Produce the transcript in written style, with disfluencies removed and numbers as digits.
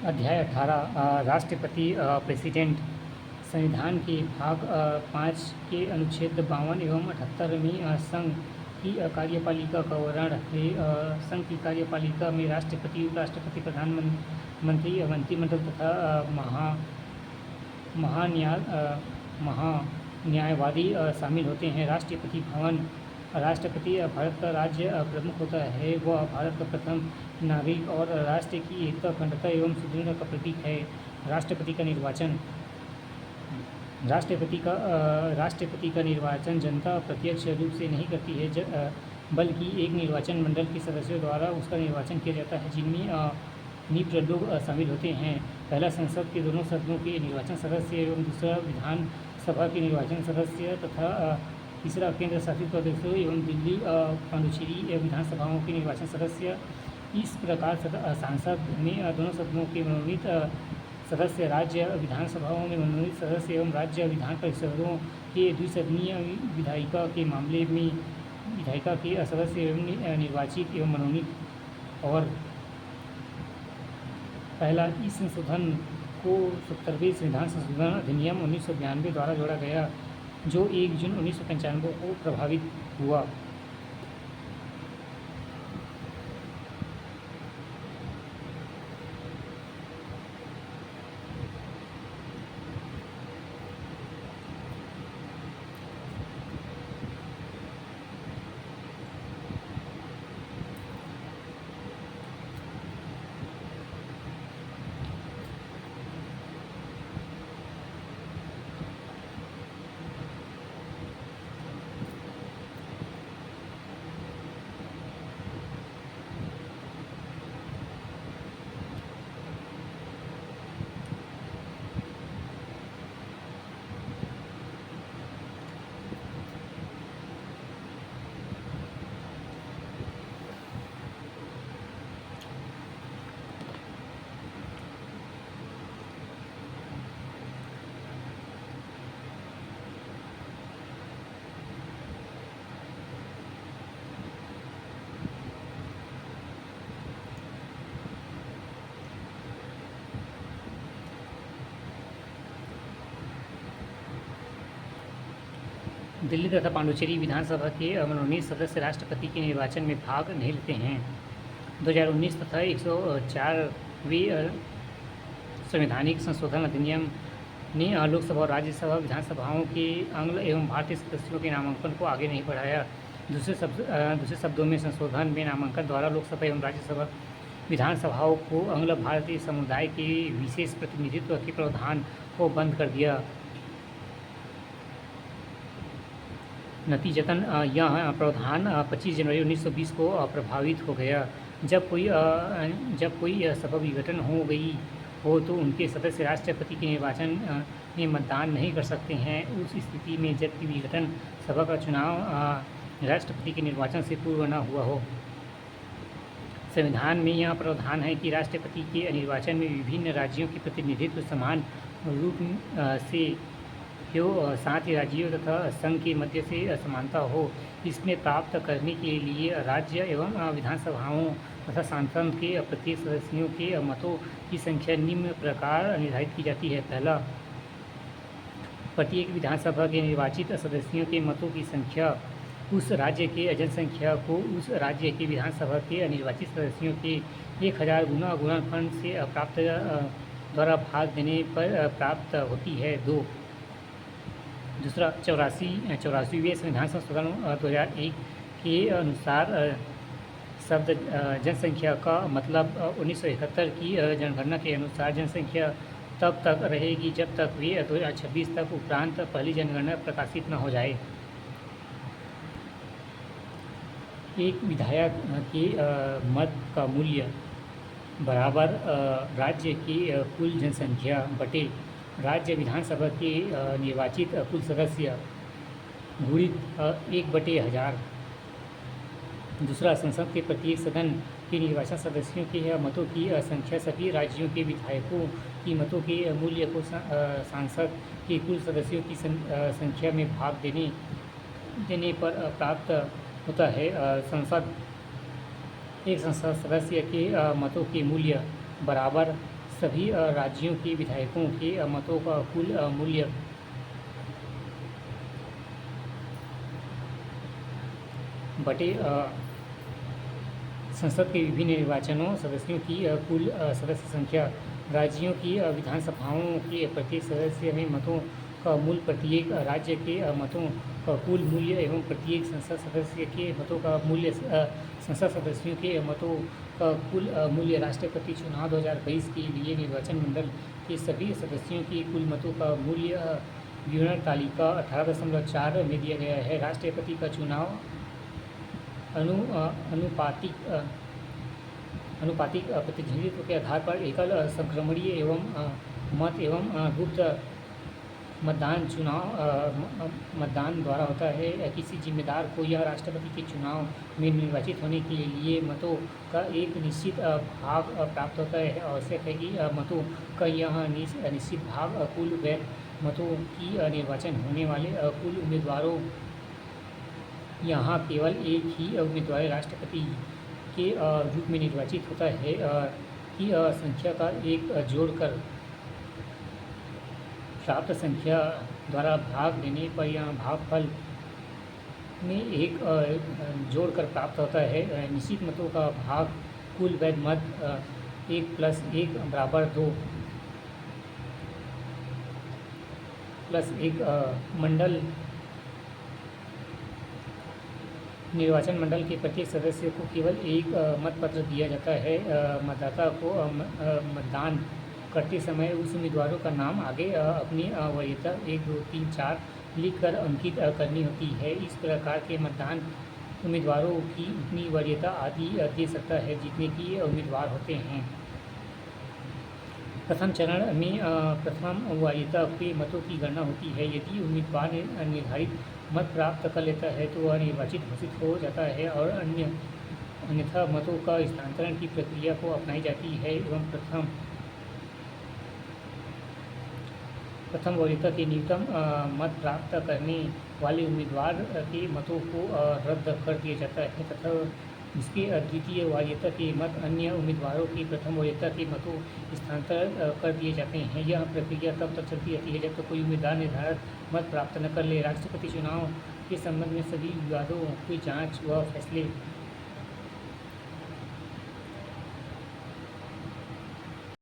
अध्याय 18 राष्ट्रपति प्रेसिडेंट। संविधान के भाग 5 के अनुच्छेद 52 एवं 78 में संघ की कार्यपालिका का वर्णन है। संघ की कार्यपालिका में राष्ट्रपति, उपराष्ट्रपति, प्रधानमंत्री, मंत्रिमंडल तथा महान्यायवादी शामिल होते हैं। राष्ट्रपति भवन। राष्ट्रपति भारत का राज्य प्रमुख होता है। वह भारत का प्रथम नागरिक और राष्ट्र की एकता, अखंडता एवं सुदृढ़ता का प्रतीक है। राष्ट्रपति का निर्वाचन। राष्ट्रपति का निर्वाचन जनता प्रत्यक्ष रूप से नहीं करती है, बल्कि एक निर्वाचन मंडल के सदस्यों द्वारा उसका निर्वाचन किया जाता है, जिनमें नियुक्त लोग शामिल होते हैं। पहला संसद के दोनों सदनों के निर्वाचन सदस्य एवं दूसरा विधान सभा के निर्वाचन सदस्य तथा तीसरा केंद्र शासित प्रदेशों एवं दिल्ली, पांडुचेरी विधानसभाओं के निर्वाचन सदस्य। इस प्रकार सांसद में दोनों सदनों के मनोनीत सदस्य, राज्य विधानसभाओं में मनोनीत सदस्य एवं राज्य विधान परिषदों के द्विसदनीय विधायिका के मामले में विधायिका के सदस्य एवं निर्वाचित एवं मनोनीत। और पहला इस संशोधन को 70वें संविधान संशोधन अधिनियम 1992 द्वारा जोड़ा गया, जो 1 जून 1995 को प्रभावित हुआ। दिल्ली तथा पांडुचेरी विधानसभा के मनोनीत सदस्य राष्ट्रपति के निर्वाचन में भाग नहीं लेते हैं। 2019 तथा 104वीं संवैधानिक संशोधन अधिनियम ने लोकसभा और राज्यसभा विधानसभाओं के आंग्ल एवं भारतीय सदस्यों के नामांकन को आगे नहीं बढ़ाया। दूसरे शब्दों में, संशोधन में नामांकन द्वारा लोकसभा एवं राज्यसभा विधानसभाओं को आंग्ल भारतीय समुदाय के विशेष प्रतिनिधित्व के प्रावधान को बंद कर दिया। नतीजतन यह प्रावधान 25 जनवरी 1920 को प्रभावित हो गया। जब कोई सभा विघटन हो गई हो तो उनके सदस्य राष्ट्रपति के निर्वाचन में मतदान नहीं कर सकते हैं। उस स्थिति में जबकि विघटन सभा का चुनाव राष्ट्रपति के निर्वाचन से पूर्व न हुआ हो। संविधान में यह प्रावधान है कि राष्ट्रपति के निर्वाचन में विभिन्न राज्यों के प्रतिनिधित्व समान रूप से हो, साथ ही राज्यों तथा संघ के मध्य से समानता हो। इसमें प्राप्त करने के लिए राज्य एवं विधानसभाओं तथा सांसद के प्रत्येक सदस्यों के मतों की संख्या निम्न प्रकार निर्धारित की जाती है। पहला, प्रत्येक विधानसभा के निर्वाचित सदस्यों के मतों की संख्या उस राज्य के जनसंख्या को उस राज्य के विधानसभा के निर्वाचित सदस्यों के 1000 गुना गुणनफल से प्राप्त द्वारा भाग देने पर प्राप्त होती है। दूसरा, 84वें संविधान संशोधन 2001 के अनुसार शब्द जनसंख्या का मतलब 1971 की जनगणना के अनुसार जनसंख्या तब तक रहेगी जब तक वे 2026 तक उपरांत पहली जनगणना प्रकाशित न हो जाए। एक विधायक के मत का मूल्य बराबर राज्य की कुल जनसंख्या बटे राज्य विधानसभा के निर्वाचित कुल सदस्य गुणित 1/1000। दूसरा, संसद के प्रत्येक सदन के निर्वाचन सदस्यों के मतों की संख्या सभी राज्यों के विधायकों की मतों के मूल्य को सांसद के कुल सदस्यों की संख्या में भाग देने पर प्राप्त होता है। एक संसद सदस्य के मतों के मूल्य बराबर सभी राज्यों के विधायकों के मतों का कुल मूल्य बटे संसद के विभिन्न निर्वाचनों सदस्यों की कुल सदस्य संख्या। राज्यों की विधानसभाओं के प्रत्येक सदस्य में मतों का मूल्य प्रत्येक राज्य के मतों का कुल मूल्य एवं प्रत्येक संसद सदस्य के मतों का मूल्य संसद सदस्यों के मतों का कुल मूल्य। राष्ट्रपति चुनाव 2022 के लिए निर्वाचन मंडल के सभी सदस्यों के कुल मतों का मूल्य विवरण तालिका 18.4 में दिया गया है। राष्ट्रपति का चुनाव अनुपातिक प्रतिनिधित्व के आधार पर एकल संक्रमणीय एवं मत एवं गुप्त मतदान द्वारा होता है। किसी जिम्मेदार को यह राष्ट्रपति के चुनाव में निर्वाचित होने के लिए मतों का एक निश्चित भाग प्राप्त होता है। आवश्यक है कि मतों का यह निश्चित भाग कुल वैध मतों की निर्वाचन होने वाले कुल उम्मीदवारों यहाँ केवल एक ही उम्मीदवार राष्ट्रपति के रूप में निर्वाचित होता है की संख्या का एक जोड़कर प्राप्त संख्या द्वारा भाग देने पर यह भागफल में एक जोड़कर प्राप्त होता है। निश्चित मतों का भाग कुल वैध मत 1 + 1 = 2 + 1 मंडल निर्वाचन मंडल के प्रत्येक सदस्य को केवल एक मतपत्र दिया जाता है। मतदाता को मतदान करते समय उस उम्मीदवारों का नाम आगे अपनी वरीयता 1, 2, 3, 4 लिखकर अंकित करनी होती है। इस प्रकार के मतदान उम्मीदवारों की उतनी वरीयता आदि दे सकता है जितने की उम्मीदवार होते हैं। प्रथम चरण में प्रथम वरीयता के मतों की गणना होती है। यदि उम्मीदवार निर्धारित मत प्राप्त कर लेता है तो वह निर्वाचित घोषित हो जाता है और अन्यथा मतों का स्थानांतरण की प्रक्रिया को अपनाई जाती है एवं प्रथम वरीयता के न्यूनतम मत प्राप्त करने वाले उम्मीदवार के मतों को रद्द कर दिया जाता है तथा इसके द्वितीय वरीयता के मत अन्य उम्मीदवारों की प्रथम वरीयता के मतों स्थानांतरण कर दिए जाते हैं। यह प्रक्रिया तब तक चलती रहती है जब तक कोई उम्मीदवार निर्धारित मत प्राप्त न कर ले। राष्ट्रपति चुनाव के संबंध में सभी विवादों की जांच व फैसले